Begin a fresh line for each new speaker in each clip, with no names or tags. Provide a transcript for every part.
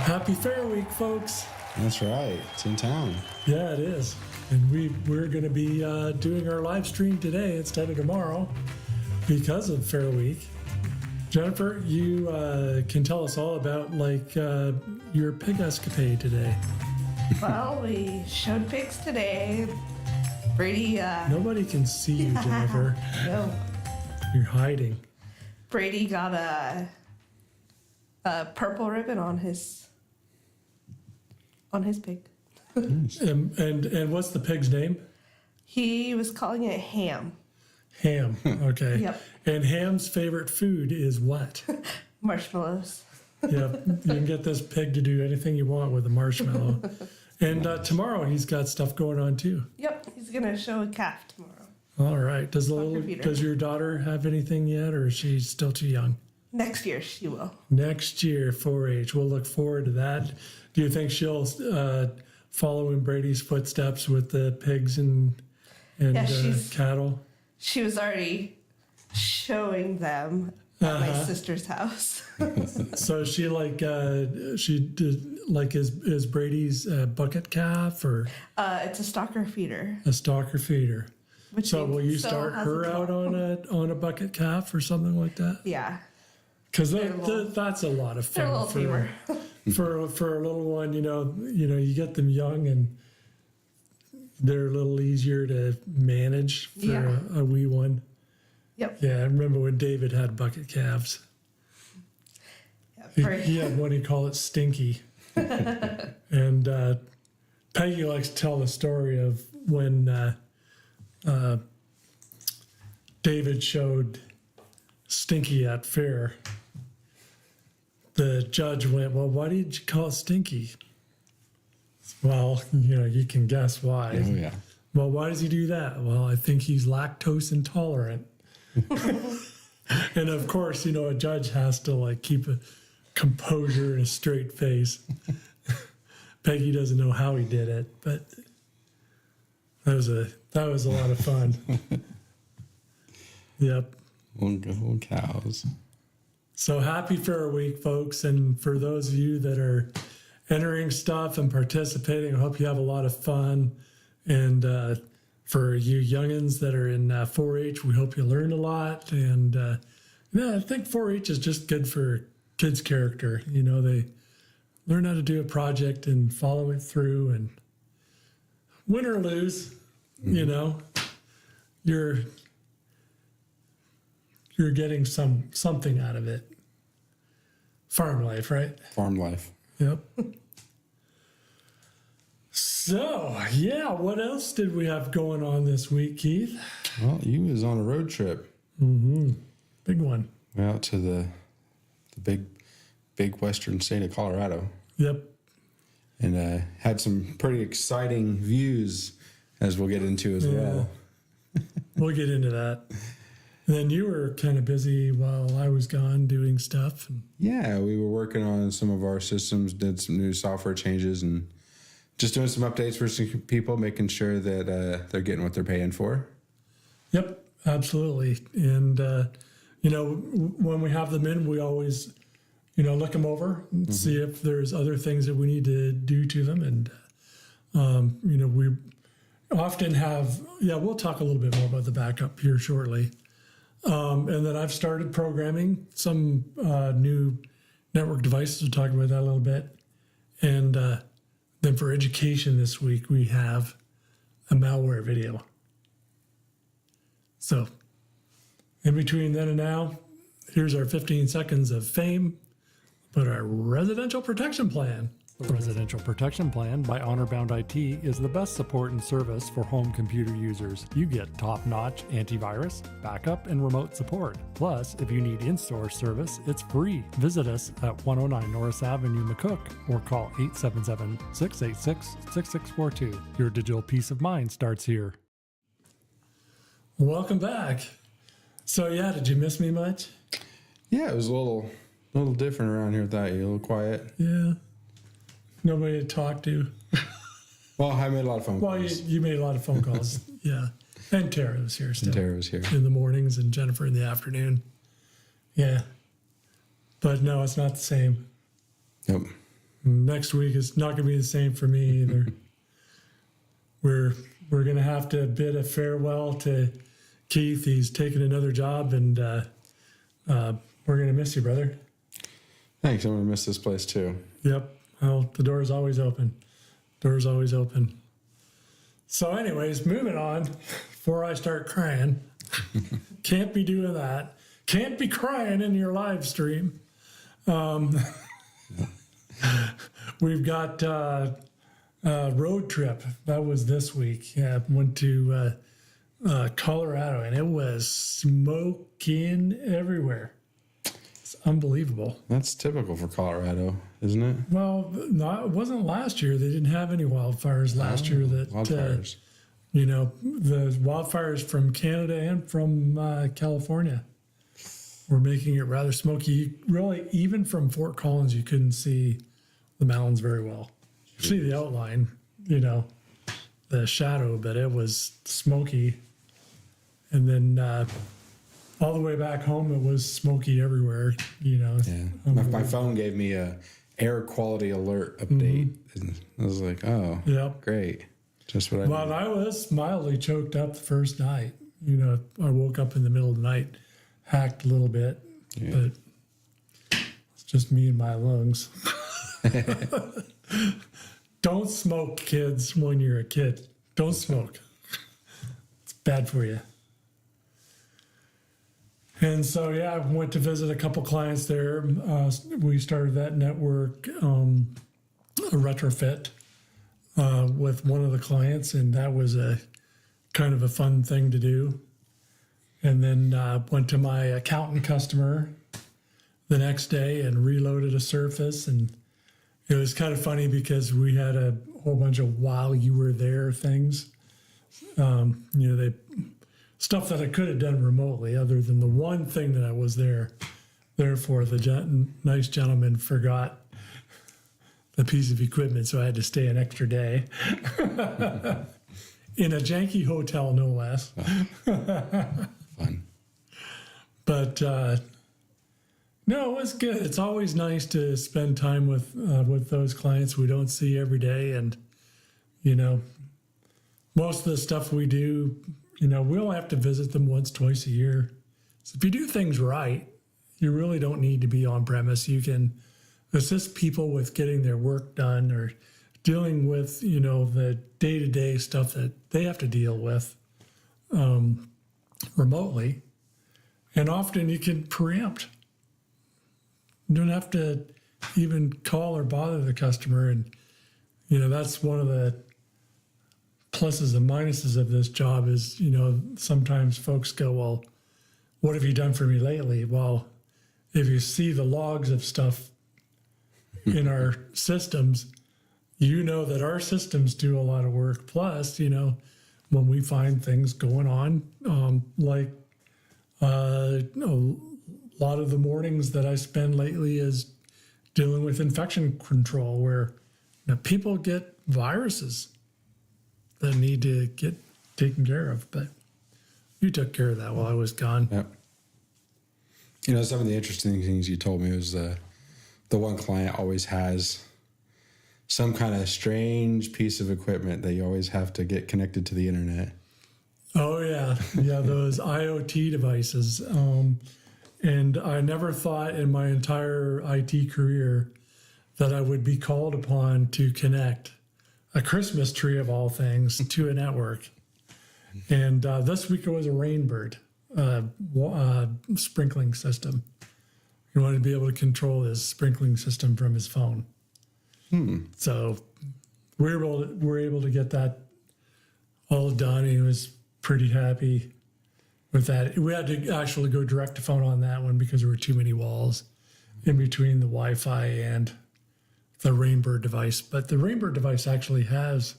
Happy Fair Week, folks.
That's right. It's in town.
Yeah, it is. And we're going to be doing our live stream today instead of tomorrow because of Fair Week. Jennifer, you can tell us all about your pig escapade today.
Well, we showed pigs today. Brady.
Nobody can see you, Jennifer.
No.
You're hiding.
Brady got a purple ribbon on his pig.
Nice. And what's the pig's name?
He was calling it Ham.
Ham. Okay.
Yep.
And Ham's favorite food is what?
Marshmallows.
Yep. You can get this pig to do anything you want with a marshmallow. And tomorrow he's got stuff going on too.
Yep. He's gonna show a calf tomorrow.
All right. Does your daughter have anything yet, or is she still too young?
Next year she will.
Next year, 4-H. We'll look forward to that. Do you think she'll follow in Brady's footsteps with the pigs and cattle?
She was already showing them at my sister's house.
So she is Brady's bucket calf or?
It's a stalker feeder.
A stalker feeder.
Which
So will you
still
start
has
her
a
out on a bucket calf or something like that?
Yeah.
Because that's a lot of
They're a
fun
little tamer.
for a little one. You know, you get them young and they're a little easier to manage for a wee one.
Yep.
Yeah, I remember when David had bucket calves.
Yeah,
He had one, he called it Stinky. And Peggy likes to tell the story of when David showed Stinky at fair. The judge went, "Well, why did you call it Stinky?" Well, you can guess why.
Oh, yeah.
Well, why does he do that? Well, I think he's lactose intolerant. And of course, a judge has to keep a composure and a straight face. Peggy doesn't know how he did it, but that was a lot of fun. Yep.
Wonderful cows.
So happy Fair Week, folks. And for those of you that are entering stuff and participating, I hope you have a lot of fun. And for you youngins that are in 4-H, we hope you learn a lot. And I think 4-H is just good for kids' character. They learn how to do a project and follow it through, and win or lose, you're getting something out of it. Farm life, right?
Farm life.
Yep. So, what else did we have going on this week, Keith?
Well, you was on a road trip.
Mm-hmm. Big one.
Went out to the big western state of Colorado.
Yep.
And had some pretty exciting views, as we'll get into as well.
We'll get into that. And then you were kind of busy while I was gone doing stuff.
Yeah, we were working on some of our systems, did some new software changes, and just doing some updates for some people, making sure that they're getting what they're paying for.
Yep, absolutely. And, when we have them in, we always, look them over and see if there's other things that we need to do to them. And, we often have, we'll talk a little bit more about the backup here shortly. And then I've started programming some new network devices. We'll talk about that a little bit. And then for education this week, we have a malware video. So in between then and now, here's our 15 seconds of fame, but our residential protection plan.
The Residential Protection Plan by Honorbound IT is the best support and service for home computer users. You get top-notch antivirus, backup, and remote support. Plus, if you need in-store service, it's free. Visit us at 109 Norris Avenue, McCook, or call 877-686-6642. Your digital peace of mind starts here.
Welcome back. So did you miss me much?
Yeah, it was a little different around here without you, a little quiet.
Yeah. Nobody to talk to.
Well, I made a lot of phone calls.
Well, you made a lot of phone calls. Yeah. And Tara was here still.
And Tara was here.
In the mornings and Jennifer in the afternoon. Yeah. But no, it's not the same.
Nope.
Next week is not going to be the same for me either. we're going to have to bid a farewell to Keith. He's taking another job, and we're going to miss you, brother.
Thanks. I'm going to miss this place too.
Yep. Well, the door is always open. Door's always open. So anyways, moving on before I start crying. Can't be doing that. Can't be crying in your live stream. We've got a road trip. That was this week. Yeah, went to Colorado, and it was smoking everywhere. It's unbelievable.
That's typical for Colorado, isn't it?
Well, no, it wasn't last year. They didn't have any wildfires last year.
Wildfires.
The wildfires from Canada and from California were making it rather smoky. Really, even from Fort Collins, you couldn't see the mountains very well. You see the outline, the shadow, but it was smoky. And then all the way back home, it was smoky everywhere.
Yeah. My phone gave me a air quality alert update. And I was like, oh,
Yep.
great. Just what I
Well,
needed.
I was mildly choked up the first night. I woke up in the middle of the night, hacked a little bit, but it's just me and my lungs. Don't smoke, kids, when you're a kid. Don't smoke. It's bad for you. And so, I went to visit a couple clients there. We started that network, a retrofit with one of the clients, and that was a kind of a fun thing to do. And then went to my accountant customer the next day and reloaded a Surface. And it was kind of funny because we had a whole bunch of while you were there things. They stuff that I could have done remotely, other than the one thing that I was there. Therefore, the nice gentleman forgot the piece of equipment, so I had to stay an extra day in a janky hotel, no less.
Fun.
But no, it was good. It's always nice to spend time with those clients we don't see every day, and most of the stuff we do, we only have to visit them once, twice a year. So if you do things right, you really don't need to be on premise. You can assist people with getting their work done or dealing with, the day-to-day stuff that they have to deal with remotely. And often you can preempt. You don't have to even call or bother the customer. And, that's one of the pluses and minuses of this job is, sometimes folks go, well, what have you done for me lately? Well, if you see the logs of stuff in our systems, that our systems do a lot of work. Plus, when we find things going on, like a lot of the mornings that I spend lately is dealing with infection control, where people get viruses that need to get taken care of. But you took care of that while I was gone.
Yep. Some of the interesting things you told me was the one client always has some kind of strange piece of equipment that you always have to get connected to the internet.
Oh, yeah. Yeah, those IoT devices. And I never thought in my entire IT career that I would be called upon to connect a Christmas tree of all things to a network. And this week it was a Rainbird sprinkling system. He wanted to be able to control his sprinkling system from his phone. So we were able to get that all done. He was pretty happy with that. We had to actually go direct to phone on that one because there were too many walls in between the Wi-Fi and the Rainbird device. But the Rainbird device actually has,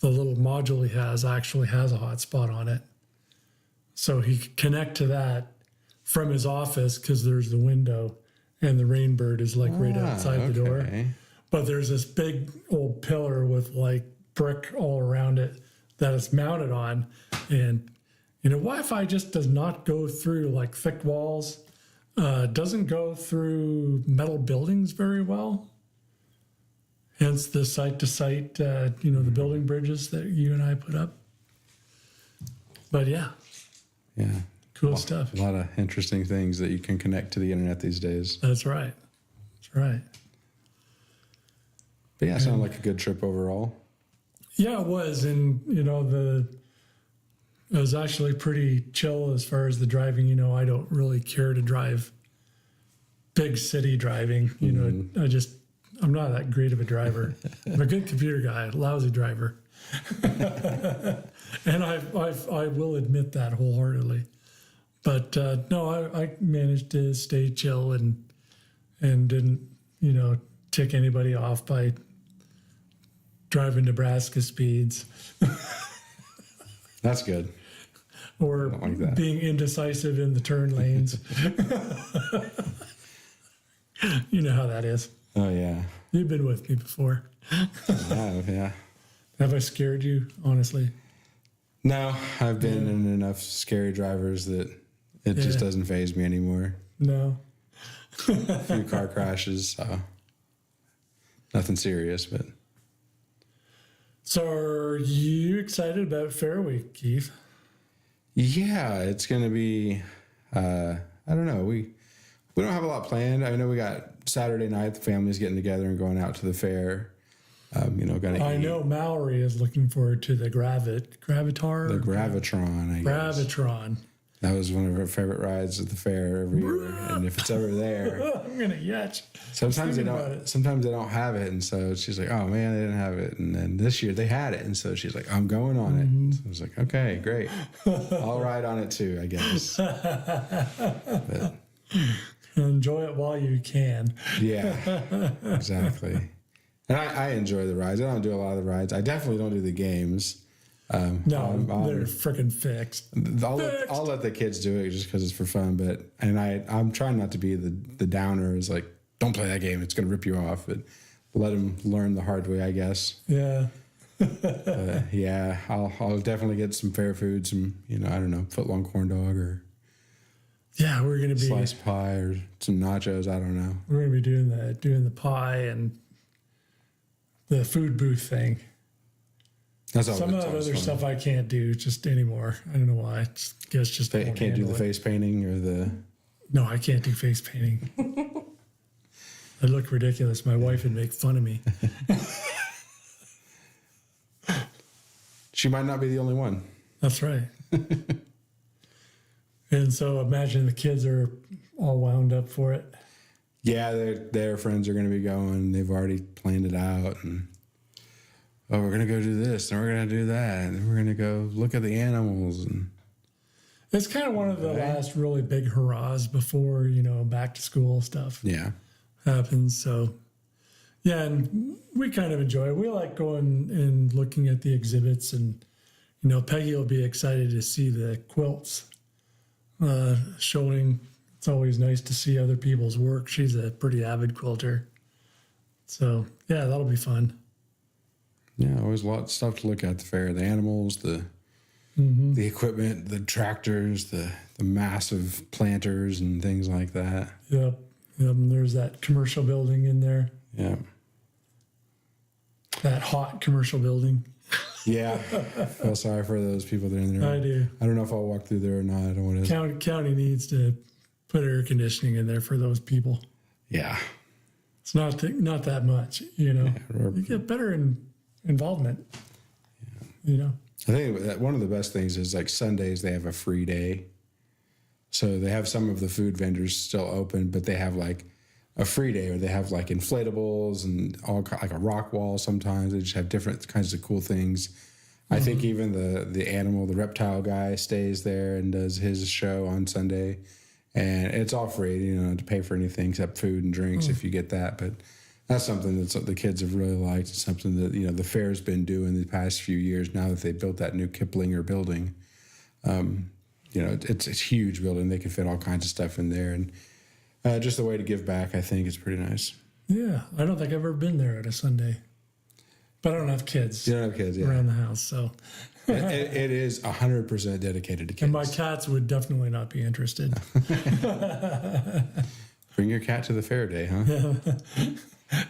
the little module he has actually has a hotspot on it. So he could connect to that from his office because there's the window and the Rainbird is like right outside the door. But there's this big old pillar with like brick all around it that it's mounted on. And, Wi-Fi just does not go through like thick walls, doesn't go through metal buildings very well. hence the site-to-site, the building bridges that you and I put up. But yeah,
Yeah.
cool stuff.
A lot of interesting things that you can connect to the internet these days.
That's right. That's right.
But yeah, it sounded like a good trip overall.
Yeah, it was. And, it was actually pretty chill as far as the driving. I don't really care to drive big city driving. I'm not that great of a driver. I'm a good computer guy, a lousy driver. And I will admit that wholeheartedly. But no, I managed to stay chill and didn't, tick anybody off by driving Nebraska speeds
That's good.
or
like that.
being indecisive in the turn lanes. You know how that is.
Oh, yeah.
You've been with me before.
I have, yeah.
Have I scared you, honestly?
No, I've been in enough scary drivers that it just
Yeah.
doesn't faze me anymore.
No.
A few car crashes, so nothing serious, but
So are you excited about Fair Week, Keith?
yeah, it's going to be, I don't know. We don't have a lot planned. I know we got Saturday night, the family's getting together and going out to the fair. Gonna
I
eat
know Mallory is looking forward to the Gravitar.
the Gravitron, I guess.
Gravitron.
That was one of her favorite rides at the fair every year. And if it's ever there,
I'm gonna yetch.
sometimes they
Thinking about
don't.
it.
Sometimes they don't have it, and so she's like, "Oh man, they didn't have it." And then this year they had it, and so she's like, "I'm going on it." So I was like, "Okay, great. I'll ride on it too, I guess." But,
Enjoy it while you can.
yeah, exactly. And I enjoy the rides. I don't do a lot of the rides. I definitely don't do the games.
No, they're freaking fixed.
I'll let the kids do it just because it's for fun. But I'm trying not to be the downer. Is like, don't play that game. It's going to rip you off. But let them learn the hard way, I guess.
Yeah.
Yeah, I'll definitely get some fair food. Some I don't know, footlong corn dog or
Yeah, we're gonna be
sliced pie or some nachos. I don't know.
we're gonna be doing the pie and the food booth thing.
That's all.
Some of that other stuff I can't do just anymore. I don't know why. Guess just
They
won't
can't do
handle
the
it.
face painting or the.
No, I can't do face painting. I look ridiculous. My wife would make fun of me.
She might not be the only one.
That's right. And so imagine the kids are all wound up for it.
Yeah, their friends are going to be going. They've already planned it out, and we're going to go do this, and we're going to do that, and we're going to go look at the animals. And
It's kind of one of the last really big hurrahs before, back to school stuff
yeah,
happens. So, yeah, and we kind of enjoy it. We like going and looking at the exhibits, and, Peggy will be excited to see the quilts showing. It's always nice to see other people's work. She's a pretty avid quilter. So, yeah, that'll be fun.
yeah, always a lot of stuff to look at the fair. The animals, the equipment, the tractors, the massive planters and things like that.
Yep. And there's that commercial building in there,
Yeah.
that hot commercial building.
Yeah. Feel sorry for those people that are in there.
I do.
I don't know if I'll walk through there or not. I don't want to.
County needs to put air conditioning in there for those people.
Yeah.
It's not that much, You get better involvement,
I think that one of the best things is like Sundays they have a free day. So they have some of the food vendors still open, but they have like a free day, or they have like inflatables and all like a rock wall. Sometimes they just have different kinds of cool things. I think even the reptile guy stays there and does his show on Sunday, and it's all free. To pay for anything except food and drinks if you get that. But that's something that the kids have really liked. It's something that the fair's been doing the past few years. Now that they built that new Kiplinger building, it's a huge building. They can fit all kinds of stuff in there, and just a way to give back. I think is pretty nice.
Yeah, I don't think I've ever been there at a Sunday, but I don't have kids
You don't have kids, yeah.
around the house, so.
It is 100% dedicated to kids.
And my cats would definitely not be interested.
Bring your cat to the fair day, huh?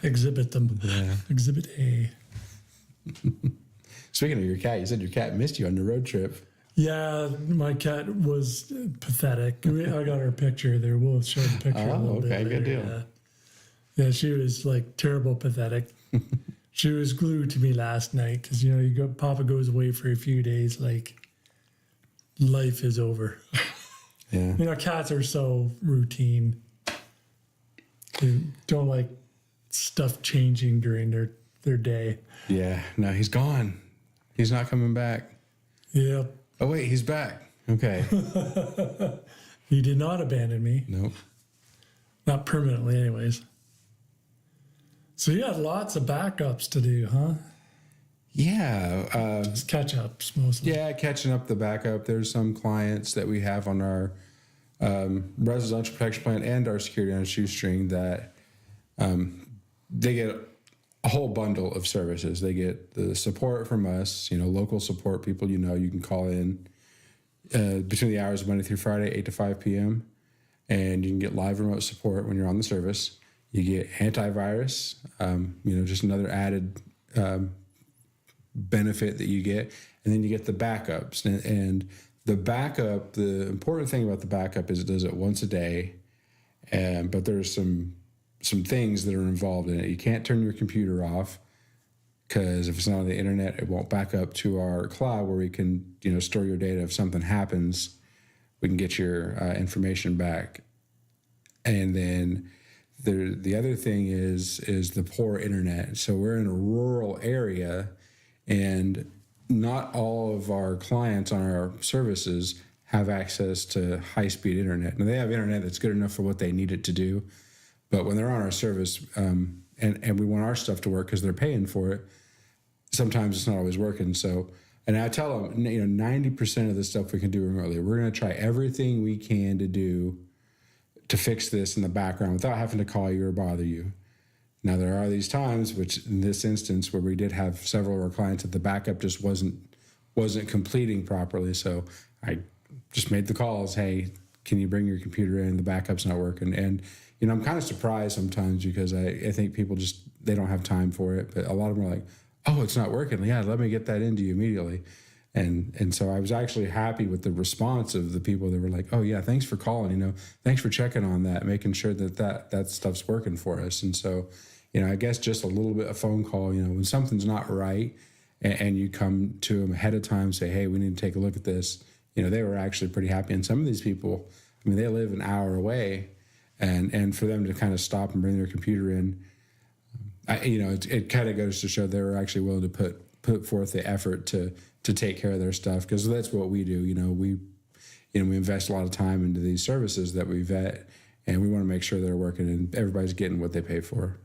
Exhibit them.
Yeah.
Exhibit A.
Speaking of your cat, you said your cat missed you on the road trip.
Yeah, my cat was pathetic. I got her picture there. We'll show the picture a little bit
okay,
later.
good deal.
Yeah, she was like terrible pathetic. She was glued to me last night because, Papa goes away for a few days, like life is over.
Yeah.
Cats are so routine. They don't like stuff changing during their day.
Yeah. No, he's gone. He's not coming back.
Yep.
Oh, wait, he's back. Okay.
He did not abandon me.
Nope.
Not permanently, anyways. So you had lots of backups to do, huh?
Yeah.
Just catch ups mostly.
Yeah, catching up the backup. There's some clients that we have on our residential protection plan and our security on a shoestring that they get a whole bundle of services. They get the support from us, local support people, you can call in between the hours of Monday through Friday, 8 to 5 p.m. And you can get live remote support when you're on the service. You get antivirus, just another added benefit that you get. And then you get the backups. And the backup, the important thing about the backup is it does it once a day. But there's some things that are involved in it. You can't turn your computer off because if it's not on the internet, it won't back up to our cloud where we can, store your data. If something happens, we can get your information back. And then the other thing is the poor internet. So we're in a rural area, and not all of our clients on our services have access to high-speed internet. Now, they have internet that's good enough for what they need it to do, but when they're on our service and we want our stuff to work because they're paying for it, sometimes it's not always working. So, and I tell them, 90% of the stuff we can do remotely. We're going to try everything we can to do to fix this in the background without having to call you or bother you. Now, there are these times, which in this instance, where we did have several of our clients that the backup just wasn't completing properly. So I just made the calls. Hey, can you bring your computer in? The backup's not working. And, I'm kind of surprised sometimes because I think people they don't have time for it. But a lot of them are like, oh, it's not working. Yeah, let me get that into you immediately. And so I was actually happy with the response of the people that were like, oh, yeah, thanks for calling, thanks for checking on that, making sure that stuff's working for us. And so, I guess just a little bit of phone call, when something's not right and you come to them ahead of time and say, hey, we need to take a look at this, they were actually pretty happy. And some of these people, they live an hour away, and for them to kind of stop and bring their computer in, it kind of goes to show they were actually willing to put forth the effort to take care of their stuff, because that's what we do. We invest a lot of time into these services that we vet, and we want to make sure they're working and everybody's getting what they pay for.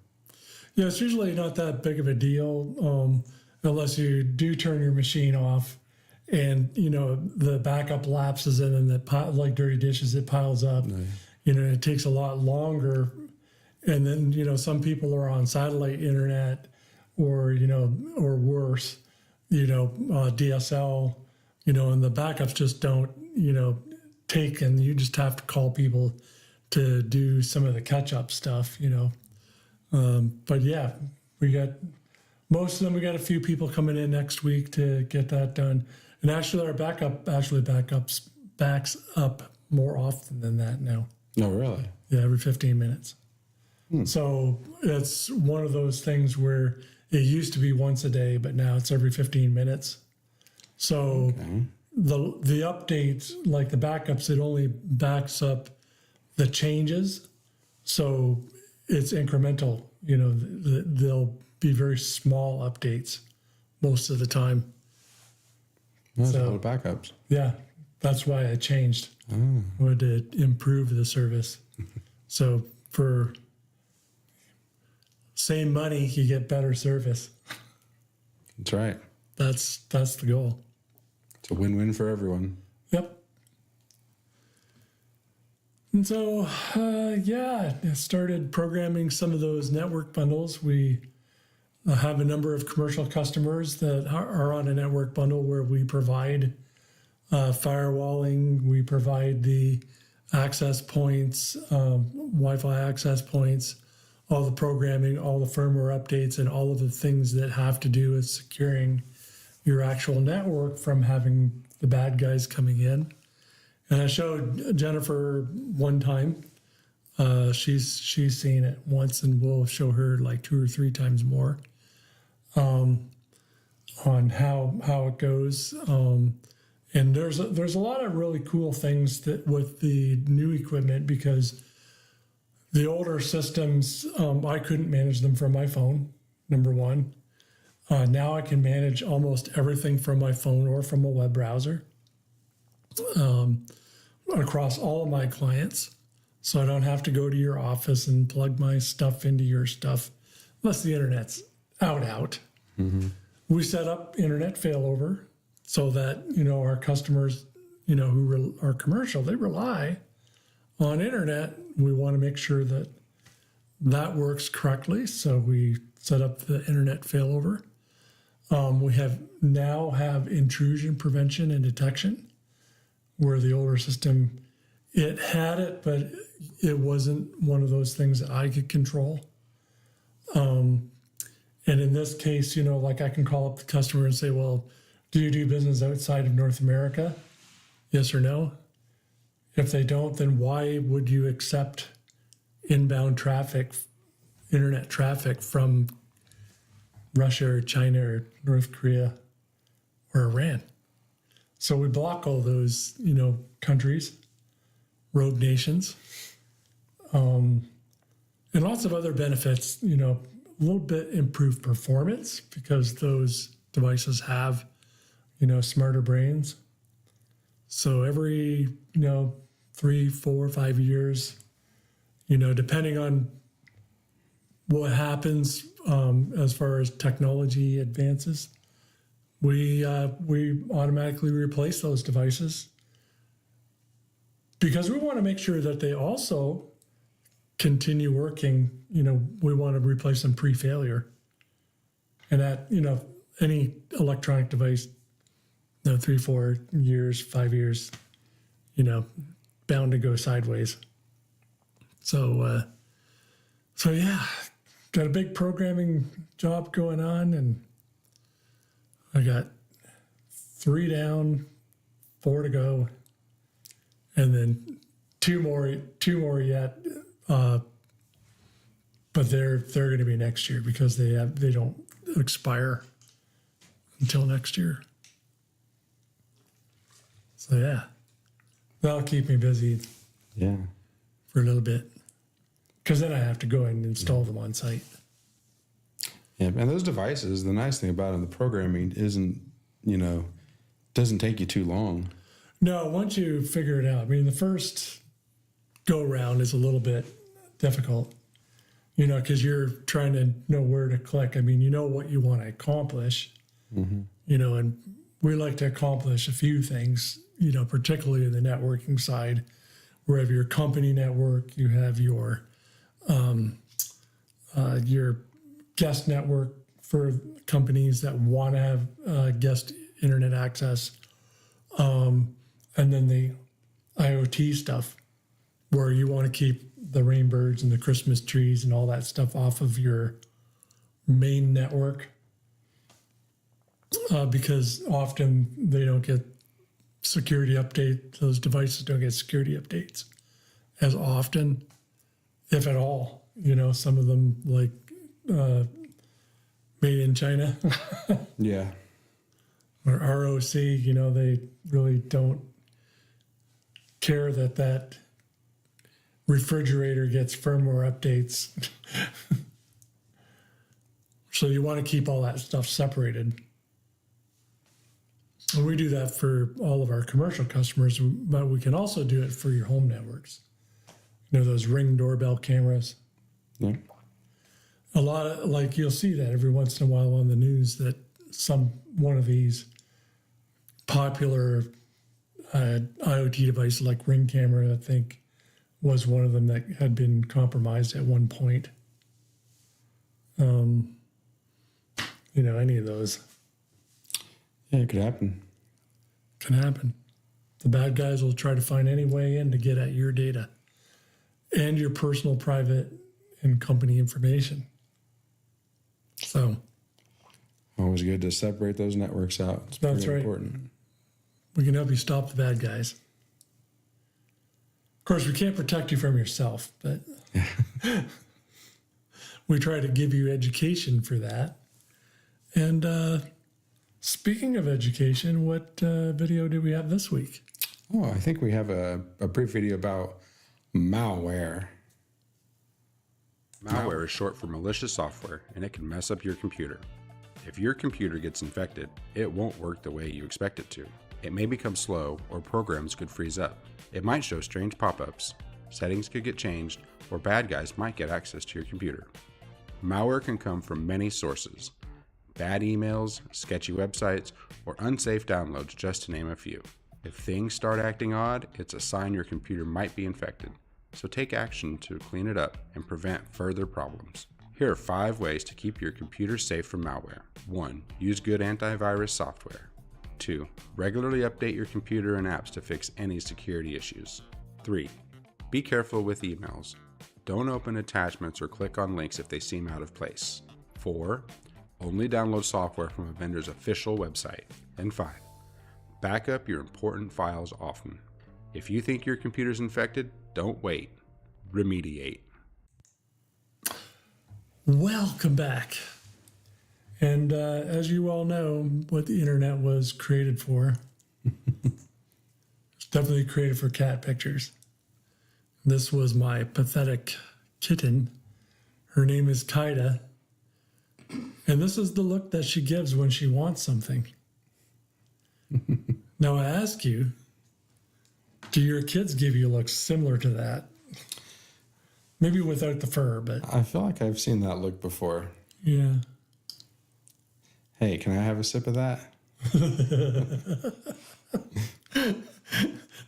Yeah, it's usually not that big of a deal unless you do turn your machine off and, the backup lapses in and like dirty dishes, it piles up. Nice. It takes a lot longer. And then, some people are on satellite internet or worse, DSL, and the backups just don't, take, and you just have to call people to do some of the catch-up stuff, But yeah, we got most of them. We got a few people coming in next week to get that done. And actually, our backups backs up more often than that now.
Oh, really?
Yeah, every 15 minutes. So it's one of those things where it used to be once a day, but now it's every 15 minutes. So the updates, like the backups, it only backs up the changes. So it's incremental. They'll be very small updates most of the time.
That's a lot of backups.
Yeah, that's why I changed. I wanted to improve the service. So for same money, you get better service.
That's right.
That's the goal.
It's a win-win for everyone.
Yep. And so, I started programming some of those network bundles. We have a number of commercial customers that are on a network bundle where we provide firewalling, we provide the access points, Wi-Fi access points, all the programming, all the firmware updates, and all of the things that have to do with securing your actual network from having the bad guys coming in. And I showed Jennifer one time. She's seen it once, and we'll show her like 2 or 3 times more on how it goes. And there's a lot of really cool things that with the new equipment, because the older systems, I couldn't manage them from my phone, number one. Now I can manage almost everything from my phone or from a web browser across all of my clients. So I don't have to go to your office and plug my stuff into your stuff unless the internet's out. Mm-hmm. We set up internet failover so that, our customers, who are commercial, they rely on internet. We want to make sure that that works correctly. So we set up the internet failover. We now have intrusion prevention and detection, where the older system, it had it, but it wasn't one of those things that I could control. And in this case, like I can call up the customer and say, well, do you do business outside of North America? Yes or no? If they don't, then why would you accept inbound traffic, internet traffic from Russia or China or North Korea or Iran? So we block all those, countries, rogue nations, and lots of other benefits, a little bit improved performance because those devices have, smarter brains. So every, 3, 4, 5 years, depending on what happens as far as technology advances, we automatically replace those devices because we want to make sure that they also continue working. We want to replace them pre-failure, and that any electronic device, 3, 4 years, 5 years, bound to go sideways. So yeah, got a big programming job going on, and I got 3 down, 4 to go, and then two more yet. But they're going to be next year because they don't expire until next year. So yeah, that'll keep me busy.
Yeah.
For a little bit, because then I have to go and install them on site.
Yeah, and those devices, the nice thing about them, the programming isn't, doesn't take you too long.
No, once you figure it out, I mean, the first go around is a little bit difficult, because you're trying to know where to click. I mean, you know what you want to accomplish, and we like to accomplish a few things, particularly in the networking side, where you have your company network, you have your guest network for companies that want to have guest internet access, and then the IoT stuff, where you want to keep the rainbirds and the Christmas trees and all that stuff off of your main network, because often they don't get security update. Those devices don't get security updates as often, if at all. Some of them like made in China.
Yeah.
Or ROC, they really don't care that refrigerator gets firmware updates. So you want to keep all that stuff separated. And we do that for all of our commercial customers, but we can also do it for your home networks. Those Ring doorbell cameras.
Yeah.
A lot of, you'll see that every once in a while on the news that one of these popular IoT devices like Ring camera, I think, was one of them that had been compromised at one point. Any of those.
Yeah, it could happen.
Can happen. The bad guys will try to find any way in to get at your data and your personal private and company information. So
Always good to separate those networks out. It's
That's
pretty
right.
important.
we can help you stop the bad guys. Of course, we can't protect you from yourself, but we try to give you education for that. And speaking of education, what video do we have this week?
Oh, I think we have a brief video about malware.
Malware is short for malicious software, and it can mess up your computer. If your computer gets infected, it won't work the way you expect it to. It may become slow, or programs could freeze up. It might show strange pop-ups, settings could get changed, or bad guys might get access to your computer. Malware can come from many sources: bad emails, sketchy websites, or unsafe downloads, just to name a few. If things start acting odd, it's a sign your computer might be infected. So take action to clean it up and prevent further problems. Here are 5 ways to keep your computer safe from malware. 1. Use good antivirus software. 2. Regularly update your computer and apps to fix any security issues. 3. Be careful with emails. Don't open attachments or click on links if they seem out of place. 4. Only download software from a vendor's official website. And 5. Back up your important files often. If you think your computer's infected, don't wait. Remediate.
Welcome back. And as you all know, what the internet was created for, it's definitely created for cat pictures. This was my pathetic kitten. Her name is Kaida. And this is the look that she gives when she wants something. Now I ask you, do your kids give you looks similar to that? Maybe without the fur, but
I feel like I've seen that look before.
yeah.
Hey, can I have a sip of that?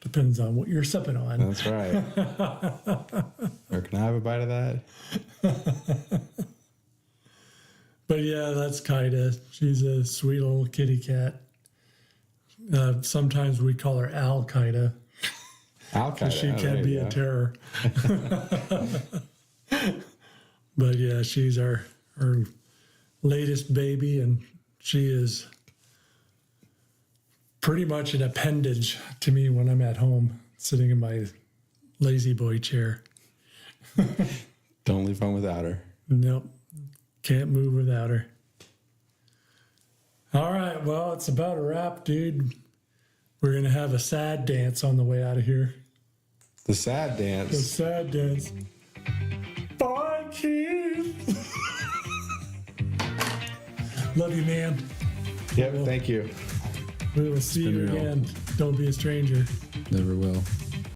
Depends on what you're sipping on.
That's right. Or can I have a bite of that?
But yeah, that's Kaida. She's a sweet little kitty cat. Sometimes we call her Al Qaeda because she can be a terror. But yeah, she's our latest baby, and she is pretty much an appendage to me when I'm at home, sitting in my lazy boy chair.
Don't leave home without her.
Nope, can't move without her. All right, well, it's about a wrap, dude. We're going to have a sad dance on the way out of here.
The sad
The
dance.
sad dance. Bye, Keith. Love you, man.
Yep, thank you.
We will see you
been real.
again. Don't be a stranger.
Never will.